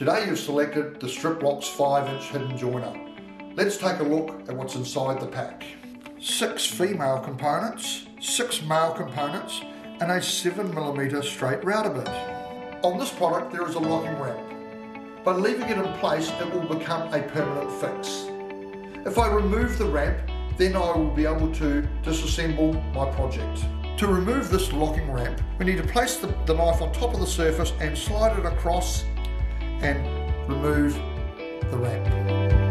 Today you've selected the Striplock's 5-inch hidden joiner. Let's take a look at what's inside the pack. 6 female components, 6 male components, and a 7mm straight router bit. On this product there is a locking ramp, but leaving it in place it will become a permanent fix. If I remove the ramp, then I will be able to disassemble my project. To remove this locking ramp, we need to place the knife on top of the surface and slide it across and remove the ramp.